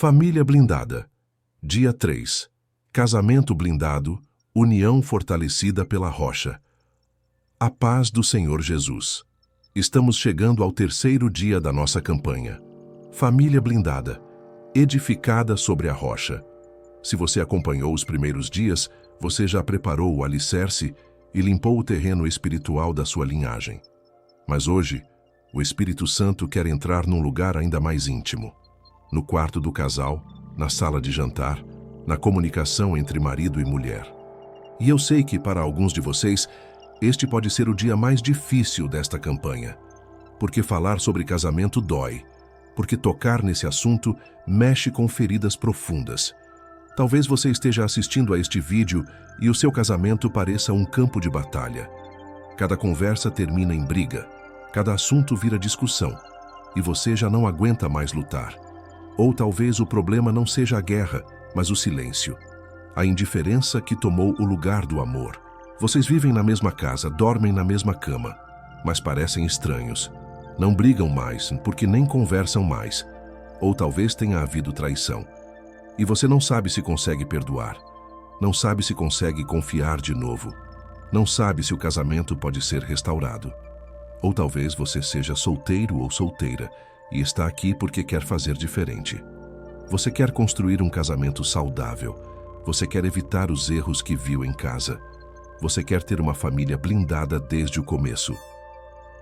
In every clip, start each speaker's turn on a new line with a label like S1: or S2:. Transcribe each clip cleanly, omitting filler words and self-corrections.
S1: Família blindada. Dia 3. Casamento blindado, união fortalecida pela rocha. A paz do Senhor Jesus. Estamos chegando ao terceiro dia da nossa campanha. Família blindada, edificada sobre a rocha. Se você acompanhou os primeiros dias, você já preparou o alicerce e limpou o terreno espiritual da sua linhagem. Mas hoje, o Espírito Santo quer entrar num lugar ainda mais íntimo. No quarto do casal, na sala de jantar, na comunicação entre marido e mulher. E eu sei que para alguns de vocês, este pode ser o dia mais difícil desta campanha. Porque falar sobre casamento dói. Porque tocar nesse assunto mexe com feridas profundas. Talvez você esteja assistindo a este vídeo e o seu casamento pareça um campo de batalha. Cada conversa termina em briga. Cada assunto vira discussão. E você já não aguenta mais lutar. Ou talvez o problema não seja a guerra, mas o silêncio. A indiferença que tomou o lugar do amor. Vocês vivem na mesma casa, dormem na mesma cama, mas parecem estranhos. Não brigam mais, porque nem conversam mais. Ou talvez tenha havido traição. E você não sabe se consegue perdoar. Não sabe se consegue confiar de novo. Não sabe se o casamento pode ser restaurado. Ou talvez você seja solteiro ou solteira e está aqui porque quer fazer diferente. Você quer construir um casamento saudável. Você quer evitar os erros que viu em casa. Você quer ter uma família blindada desde o começo.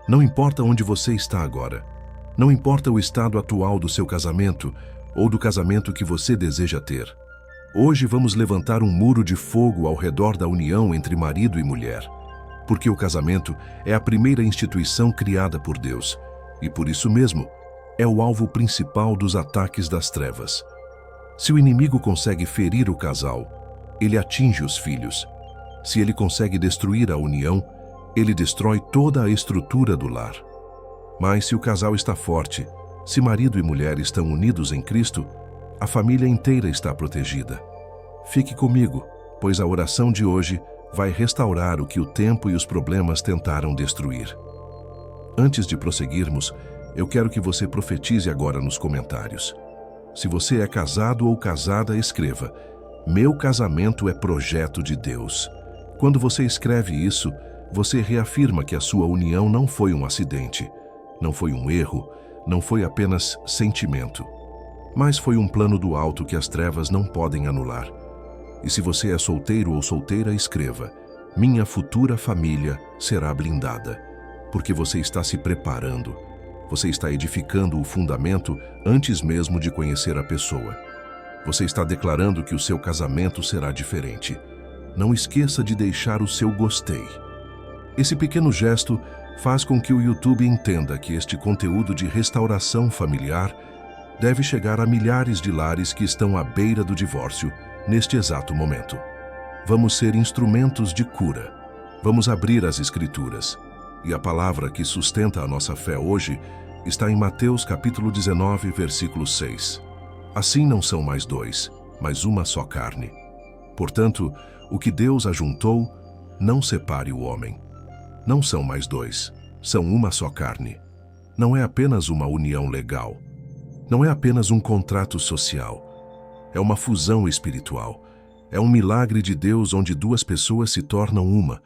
S1: Não importa onde você está agora. Não importa o estado atual do seu casamento ou do casamento que você deseja ter. Hoje vamos levantar um muro de fogo ao redor da união entre marido e mulher. Porque o casamento é a primeira instituição criada por Deus. E por isso mesmo, é o alvo principal dos ataques das trevas. Se o inimigo consegue ferir o casal, ele atinge os filhos. Se ele consegue destruir a união, ele destrói toda a estrutura do lar. Mas se o casal está forte, se marido e mulher estão unidos em Cristo, a família inteira está protegida. Fique comigo, pois a oração de hoje vai restaurar o que o tempo e os problemas tentaram destruir. Antes de prosseguirmos, eu quero que você profetize agora nos comentários. Se você é casado ou casada, escreva: meu casamento é projeto de Deus. Quando você escreve isso, você reafirma que a sua união não foi um acidente, não foi um erro, não foi apenas sentimento, mas foi um plano do alto que as trevas não podem anular. E se você é solteiro ou solteira, escreva: minha futura família será blindada, porque você está se preparando. Você está edificando o fundamento antes mesmo de conhecer a pessoa. Você está declarando que o seu casamento será diferente. Não esqueça de deixar o seu gostei. Esse pequeno gesto faz com que o YouTube entenda que este conteúdo de restauração familiar deve chegar a milhares de lares que estão à beira do divórcio neste exato momento. Vamos ser instrumentos de cura. Vamos abrir as Escrituras. E a palavra que sustenta a nossa fé hoje está em Mateus capítulo 19, versículo 6. Assim não são mais dois, mas uma só carne. Portanto, o que Deus ajuntou, não separe o homem. Não são mais dois, são uma só carne. Não é apenas uma união legal. Não é apenas um contrato social. É uma fusão espiritual. É um milagre de Deus onde duas pessoas se tornam uma.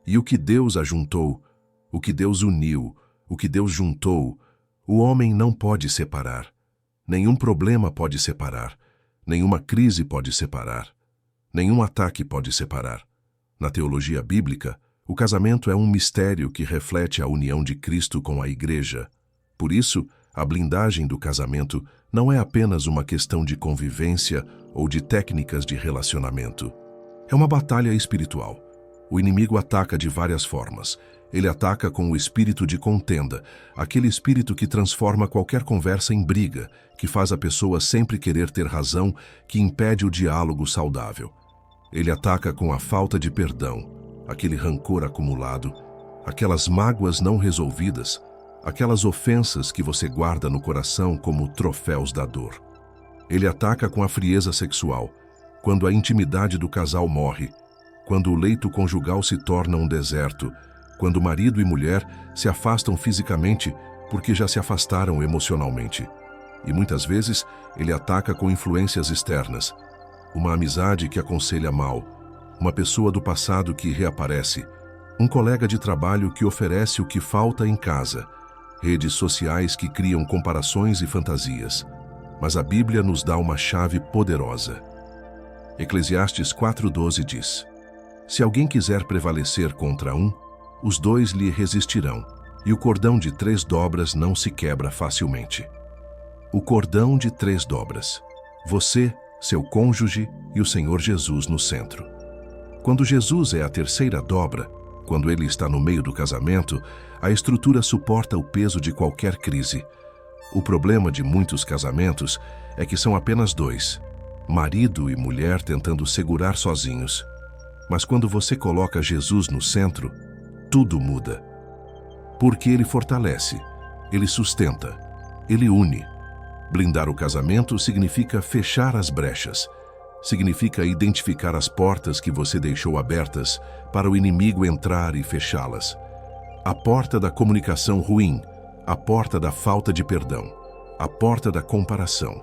S1: E o que Deus ajuntou, o que Deus uniu, o que Deus juntou, o homem não pode separar. Nenhum problema pode separar. Nenhuma crise pode separar. Nenhum ataque pode separar. Na teologia bíblica, o casamento é um mistério que reflete a união de Cristo com a Igreja. Por isso, a blindagem do casamento não é apenas uma questão de convivência ou de técnicas de relacionamento. É uma batalha espiritual. O inimigo ataca de várias formas. Ele ataca com o espírito de contenda, aquele espírito que transforma qualquer conversa em briga, que faz a pessoa sempre querer ter razão, que impede o diálogo saudável. Ele ataca com a falta de perdão, aquele rancor acumulado, aquelas mágoas não resolvidas, aquelas ofensas que você guarda no coração como troféus da dor. Ele ataca com a frieza sexual, quando a intimidade do casal morre, quando o leito conjugal se torna um deserto, quando marido e mulher se afastam fisicamente porque já se afastaram emocionalmente. E muitas vezes ele ataca com influências externas. Uma amizade que aconselha mal, uma pessoa do passado que reaparece, um colega de trabalho que oferece o que falta em casa, redes sociais que criam comparações e fantasias. Mas a Bíblia nos dá uma chave poderosa. Eclesiastes 4:12 diz: Se alguém quiser prevalecer contra um, os dois lhe resistirão, e o cordão de 3 dobras não se quebra facilmente. O cordão de 3 dobras. Você, seu cônjuge e o Senhor Jesus no centro. Quando Jesus é a 3ª dobra, quando ele está no meio do casamento, a estrutura suporta o peso de qualquer crise. O problema de muitos casamentos é que são apenas 2, marido e mulher tentando segurar sozinhos. Mas quando você coloca Jesus no centro, tudo muda. Porque ele fortalece, ele sustenta, ele une. Blindar o casamento significa fechar as brechas. Significa identificar as portas que você deixou abertas para o inimigo entrar e fechá-las. A porta da comunicação ruim, a porta da falta de perdão, a porta da comparação,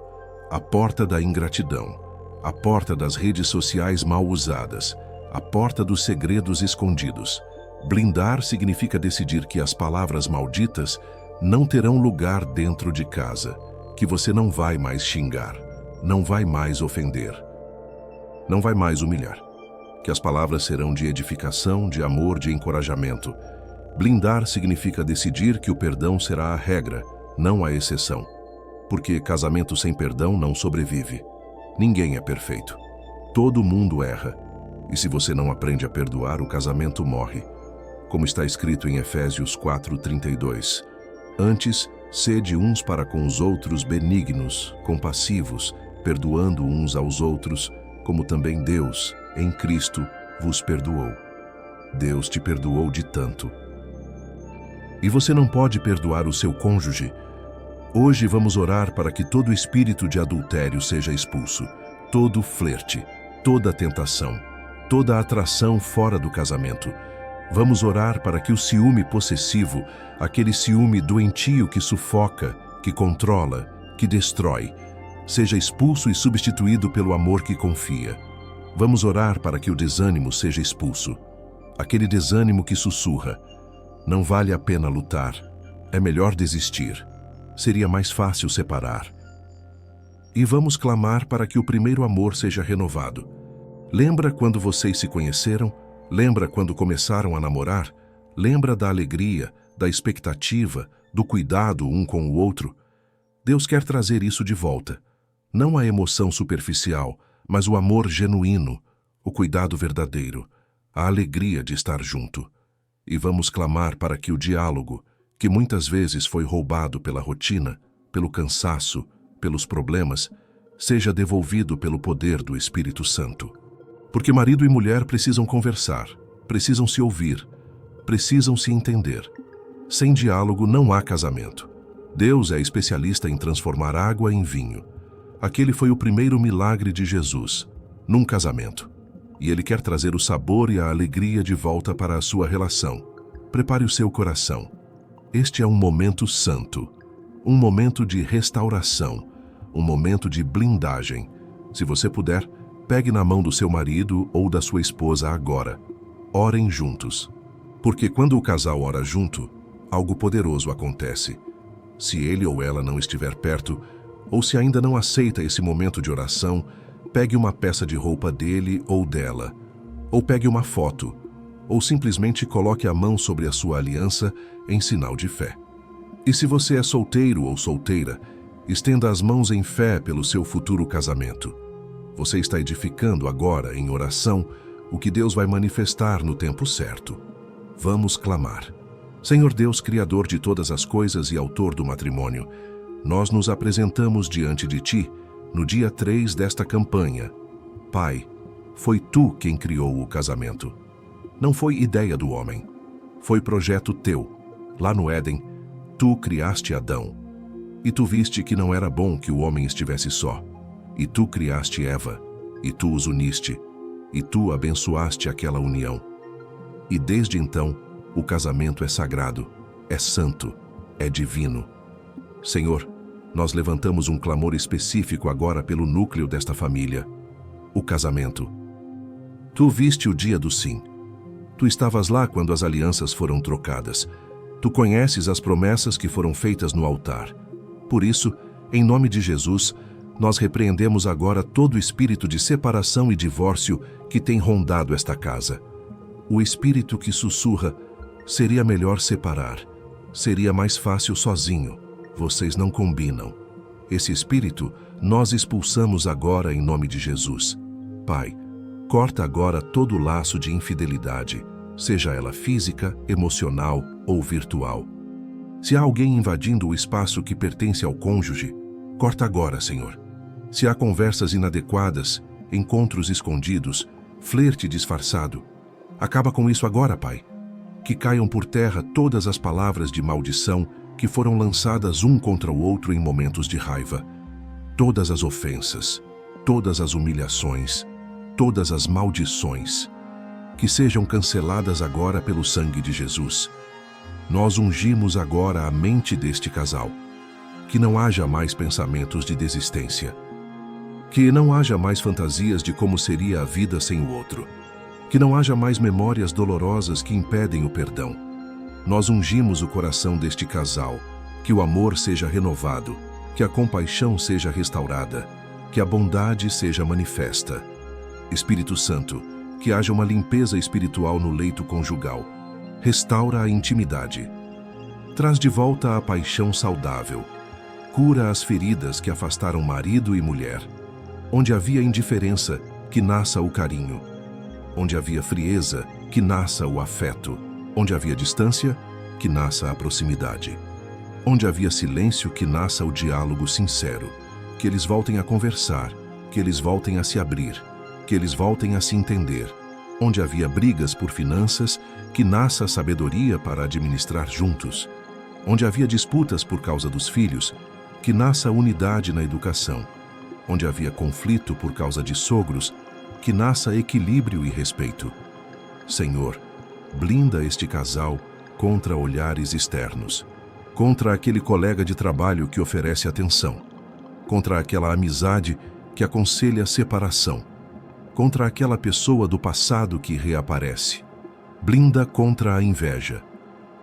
S1: a porta da ingratidão, a porta das redes sociais mal usadas, a porta dos segredos escondidos. Blindar significa decidir que as palavras malditas não terão lugar dentro de casa, que você não vai mais xingar, não vai mais ofender, não vai mais humilhar, que as palavras serão de edificação, de amor, de encorajamento. Blindar significa decidir que o perdão será a regra, não a exceção, porque casamento sem perdão não sobrevive. Ninguém é perfeito. Todo mundo erra. E se você não aprende a perdoar, o casamento morre. Como está escrito em Efésios 4:32. Antes, sede uns para com os outros benignos, compassivos, perdoando uns aos outros, como também Deus, em Cristo, vos perdoou. Deus te perdoou de tanto. E você não pode perdoar o seu cônjuge? Hoje vamos orar para que todo espírito de adultério seja expulso, todo flerte, toda tentação, toda atração fora do casamento. Vamos orar para que o ciúme possessivo, aquele ciúme doentio que sufoca, que controla, que destrói, seja expulso e substituído pelo amor que confia. Vamos orar para que o desânimo seja expulso, aquele desânimo que sussurra: não vale a pena lutar, é melhor desistir, seria mais fácil separar. E vamos clamar para que o primeiro amor seja renovado. Lembra quando vocês se conheceram? Lembra quando começaram a namorar? Lembra da alegria, da expectativa, do cuidado um com o outro? Deus quer trazer isso de volta. Não a emoção superficial, mas o amor genuíno, o cuidado verdadeiro, a alegria de estar junto. E vamos clamar para que o diálogo, que muitas vezes foi roubado pela rotina, pelo cansaço, pelos problemas, seja devolvido pelo poder do Espírito Santo. Porque marido e mulher precisam conversar, precisam se ouvir, precisam se entender. Sem diálogo não há casamento. Deus é especialista em transformar água em vinho. Aquele foi o primeiro milagre de Jesus, num casamento. E Ele quer trazer o sabor e a alegria de volta para a sua relação. Prepare o seu coração. Este é um momento santo, um momento de restauração, um momento de blindagem. Se você puder, pegue na mão do seu marido ou da sua esposa agora. Orem juntos. Porque quando o casal ora junto, algo poderoso acontece. Se ele ou ela não estiver perto, ou se ainda não aceita esse momento de oração, pegue uma peça de roupa dele ou dela, ou pegue uma foto, ou simplesmente coloque a mão sobre a sua aliança em sinal de fé. E se você é solteiro ou solteira, estenda as mãos em fé pelo seu futuro casamento. Você está edificando agora, em oração, o que Deus vai manifestar no tempo certo. Vamos clamar. Senhor Deus, Criador de todas as coisas e Autor do matrimônio, nós nos apresentamos diante de Ti no dia 3 desta campanha. Pai, foi Tu quem criou o casamento. Não foi ideia do homem. Foi projeto Teu. Lá no Éden, Tu criaste Adão. E Tu viste que não era bom que o homem estivesse só. E Tu criaste Eva, e Tu os uniste, e Tu abençoaste aquela união. E desde então, o casamento é sagrado, é santo, é divino. Senhor, Nós levantamos um clamor específico agora pelo núcleo desta família, o casamento. Tu viste o dia do sim. Tu estavas lá quando as alianças foram trocadas. Tu conheces as promessas que foram feitas no altar. Por isso, em nome de Jesus, nós repreendemos agora todo espírito de separação e divórcio que tem rondado esta casa. O espírito que sussurra, seria melhor separar. Seria mais fácil sozinho. Vocês não combinam. Esse espírito nós expulsamos agora em nome de Jesus. Pai, corta agora todo laço de infidelidade, seja ela física, emocional ou virtual. Se há alguém invadindo o espaço que pertence ao cônjuge, corta agora, Senhor. Se há conversas inadequadas, encontros escondidos, flerte disfarçado, acaba com isso agora, Pai. Que caiam por terra todas as palavras de maldição que foram lançadas um contra o outro em momentos de raiva. Todas as ofensas, todas as humilhações, todas as maldições, que sejam canceladas agora pelo sangue de Jesus. Nós ungimos agora a mente deste casal. Que não haja mais pensamentos de desistência. Que não haja mais fantasias de como seria a vida sem o outro. Que não haja mais memórias dolorosas que impedem o perdão. Nós ungimos o coração deste casal. Que o amor seja renovado, que a compaixão seja restaurada, que a bondade seja manifesta. Espírito Santo, que haja uma limpeza espiritual no leito conjugal. Restaura a intimidade. Traz de volta a paixão saudável. Cura as feridas que afastaram marido e mulher. Onde havia indiferença, que nasça o carinho. Onde havia frieza, que nasça o afeto. Onde havia distância, que nasça a proximidade. Onde havia silêncio, que nasça o diálogo sincero. Que eles voltem a conversar, que eles voltem a se abrir, que eles voltem a se entender. Onde havia brigas por finanças, que nasça a sabedoria para administrar juntos. Onde havia disputas por causa dos filhos, que nasça a unidade na educação. Onde havia conflito por causa de sogros, que nasça equilíbrio e respeito. Senhor, blinda este casal contra olhares externos, contra aquele colega de trabalho que oferece atenção, contra aquela amizade que aconselha separação, contra aquela pessoa do passado que reaparece. Blinda contra a inveja,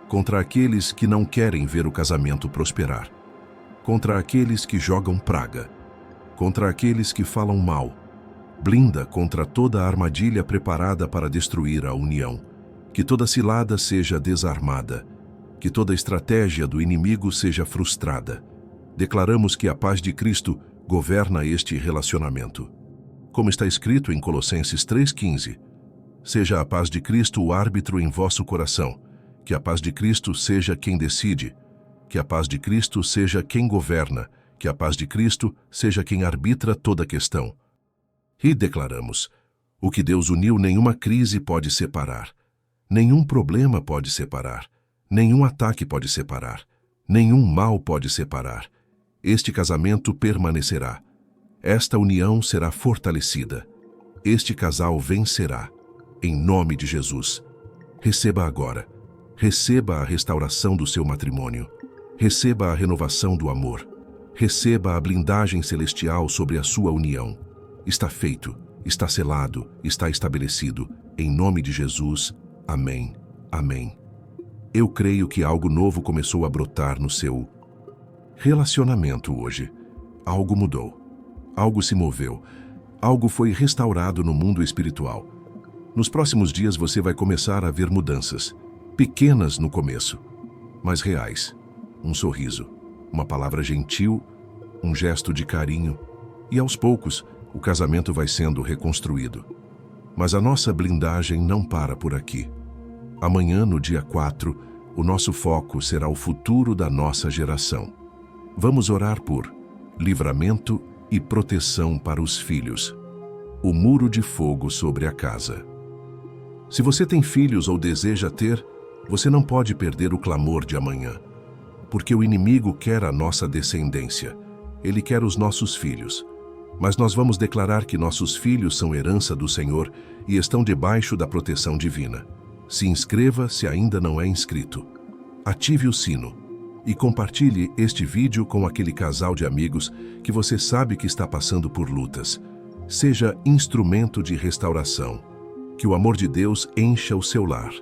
S1: contra aqueles que não querem ver o casamento prosperar, contra aqueles que jogam praga, contra aqueles que falam mal. Blinda contra toda a armadilha preparada para destruir a união. Que toda cilada seja desarmada, que toda estratégia do inimigo seja frustrada. Declaramos que a paz de Cristo governa este relacionamento. Como está escrito em Colossenses 3,15, seja a paz de Cristo o árbitro em vosso coração, que a paz de Cristo seja quem decide, que a paz de Cristo seja quem governa, que a paz de Cristo seja quem arbitra toda questão. E declaramos, o que Deus uniu nenhuma crise pode separar, nenhum problema pode separar, nenhum ataque pode separar, nenhum mal pode separar. Este casamento permanecerá. Esta união será fortalecida. Este casal vencerá. Em nome de Jesus. Receba agora. Receba a restauração do seu matrimônio. Receba a renovação do amor. Receba a blindagem celestial sobre a sua união. Está feito, está selado, está estabelecido. Em nome de Jesus. Amém. Amém. Eu creio que algo novo começou a brotar no seu relacionamento hoje. Algo mudou. Algo se moveu. Algo foi restaurado no mundo espiritual. Nos próximos dias você vai começar a ver mudanças. Pequenas no começo, mas reais. Um sorriso, uma palavra gentil, um gesto de carinho. E aos poucos, o casamento vai sendo reconstruído. Mas a nossa blindagem não para por aqui. Amanhã, no dia 4, o nosso foco será o futuro da nossa geração. Vamos orar por livramento e proteção para os filhos. O muro de fogo sobre a casa. Se você tem filhos ou deseja ter, você não pode perder o clamor de amanhã. Porque o inimigo quer a nossa descendência. Ele quer os nossos filhos. Mas nós vamos declarar que nossos filhos são herança do Senhor e estão debaixo da proteção divina. Se inscreva se ainda não é inscrito. Ative o sino. e compartilhe este vídeo com aquele casal de amigos que você sabe que está passando por lutas. Seja instrumento de restauração. Que o amor de Deus encha o seu lar.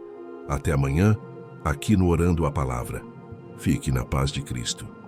S1: Até amanhã, aqui no Orando a Palavra. Fique na paz de Cristo.